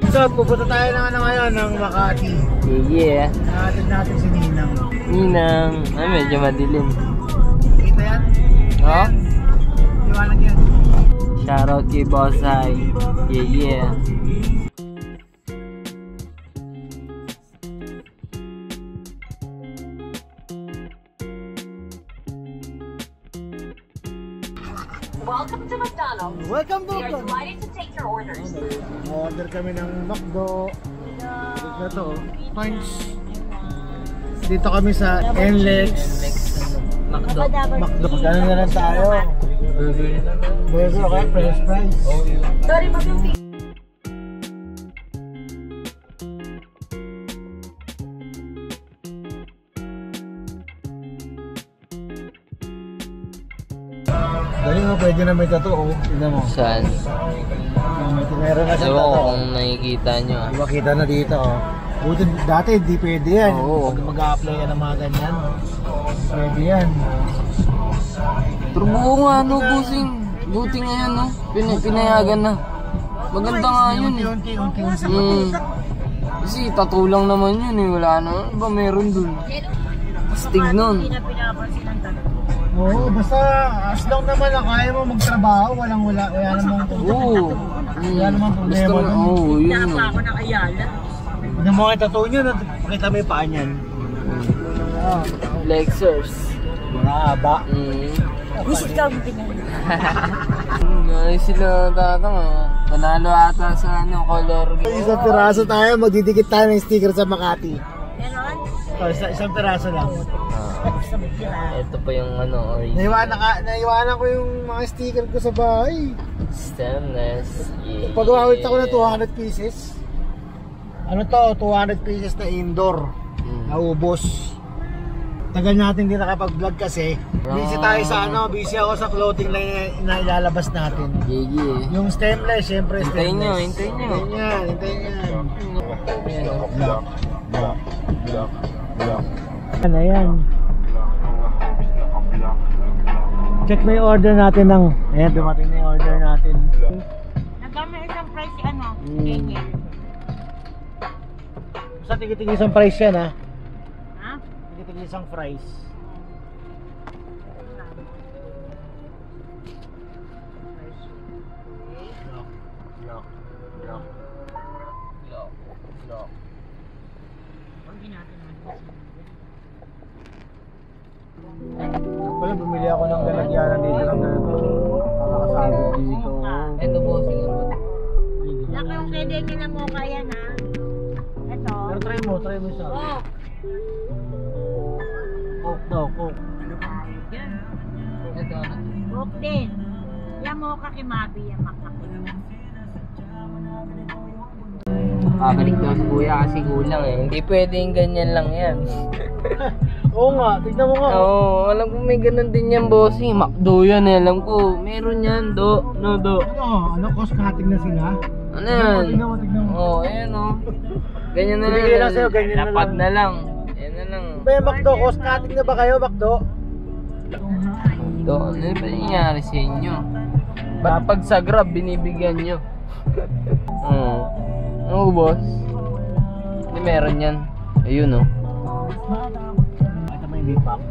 So, pupunta tayo ng ano ngayon, ng Makati. Yeah. Natin natin si Ninang. Ninang. Ay, medyo madilim. Kita yan? Oh? Iwanag yan. Shoutout kay Bossay. Yeah. Welcome to McDonald's. Welcome to We are McDonald's. delighted to take your orders. Order kami ng McDo. Ito to, points. Dito kami sa NLEX. McDo. McDo. Gano'n na lang tayo. Burger okay, french fries. Sorry, mag-yung Dali mo, pwede na may tattoo. Oh. Tignan mo. Saan? Meron na siyang Ewan ko tattoo. kung nakikita nyo ah. Diba kita na dito, oh. Buti, dati hindi pwede yan. Oo. Pag mag-a-apply yan ng mga ganyan, pwede yan. Pero buo nga no, busing. Buti nga yan no. Pinayagan na. Maganda nga yun eh. Unti-unti. Kasi tattoo lang naman yun eh. Wala naman. Ba meron dun? Astig nun. Oo, basta as long naman na kaya mo magtrabaho, wala namang Oo. wala namang problema dun. Oo, yun. ako ng Ayala. Yung mga tattoo nyo, pakita mo yung paa niyan. Flexers. Mga haba. Visit ka mo pinag. Ayos sila tatang ah. Panalo ata sa ano, color. Isang piraso tayo, magdidikit tayo ng sticker sa Makati. Ganon? Isang piraso lang. Ito pa yung ano, orange. Naiwanan ko yung mga sticker ko sa bahay. Stainless. Yeah. Pag-awit ako ng 200 pieces. Ano to? 200 pieces na indoor. Naubos. Tagal natin din nakapag-vlog kasi. Busy tayo sa ano, busy ako sa clothing line na ilalabas natin. Yeah. Yung stemless, syempre Hintayin nyo, stemless. hintayin nyo. Hintayin yan. Ayan. Ano yan? Check mo yung order natin ng... Ayan, dumating na yung order natin. Nagkamay isang price si ano? Ganyan. Basta tigil-tigil isang price yan ha. Ha? Tigil-tigil isang price. Wala, bumili ako ng lalagyanan dito ng ganito. Nakakasabot dito. Ito po, sige po. Laki yung kaya na mo kaya na. Ito. Pero try mo siya. Oh. Coke daw, Coke. Ito ano. Coke din. Yan mo kakimabi yan makakit. Babalik daw si kuya kasi kulang eh. Hindi pwedeng ganyan lang yan. Oo nga, tignan mo nga. Oo, alam ko may ganun din yan bossing. McDo yan eh, alam ko. Meron yan, do. No, do. Ano, cost cutting na sila? Ano yan? Tignan mo. Oo, ayan o. Ganyan na lang. Bigay lang sa'yo, ganyan na Lapad lang. na lang. Ayan na lang. Ba yung McDo, cost cutting na ba kayo, McDo? Do, ano ba nangyari sa inyo? Ba't pag sa Grab, binibigyan nyo? Oo. Oo, boss. Hindi meron yan. Ayun o. Ito may Big Mac.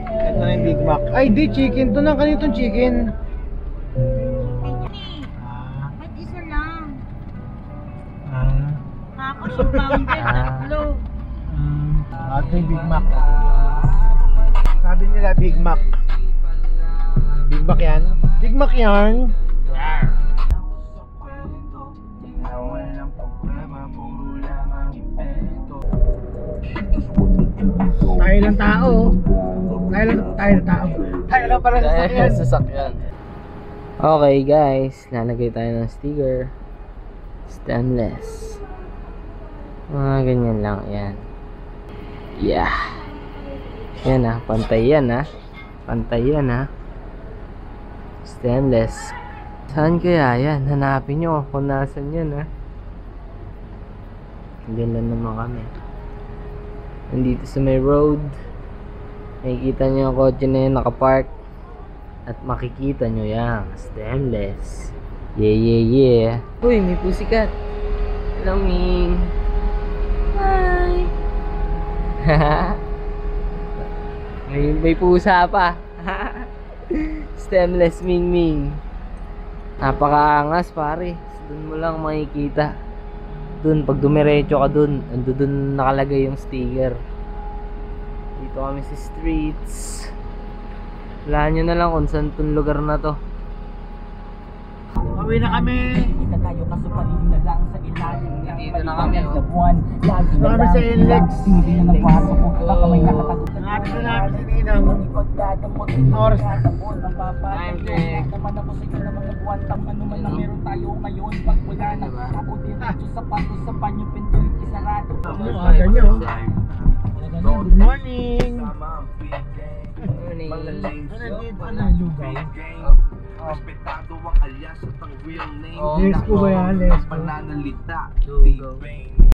Ito na yung Big Mac. Ay, di chicken. Ito na kanitong chicken. Ba't isa lang? Ah. Tapos yung pounder, tatlo. Ito yung Big Mac. Sabi nila Big Mac. Big Mac yan? Big Mac yan? Tayo lang tao. Tayo lang pala sasakyan. Sasakyan. Okay guys, lalagay tayo ng sticker. Stainless. Ganyan lang yan. Yeah. Yan ah, pantay yan ah. Pantay yan ah. Stainless. Saan kaya yan? Hanapin nyo kung nasan yan ah. Hindi lang naman kami. Nandito sa may road. Nakikita nyo yung kotse na yun nakapark. At makikita nyo yan. Stainless. Yeah. Uy, may pusikat. Hello, Ming. Hi. may pusa pa. Stemless Ming. Napakaangas, pare. Doon mo lang makikita. Doon, pag dumiretso ka doon, ando doon nakalagay yung sticker. Dito kami sa streets. Wala nyo na lang kung saan tong lugar na to. Uwi na kami. Dito na kami, oh. Dito kami sa Inlex. Nangapit na namin si Ninang. Oras. Time check. Aga nyo. Good morning. Morning. Ano lugaw? Respetado ang alias at ang real name. Oh, Let's go ba yan? Let's go. Pananalita. Lugaw.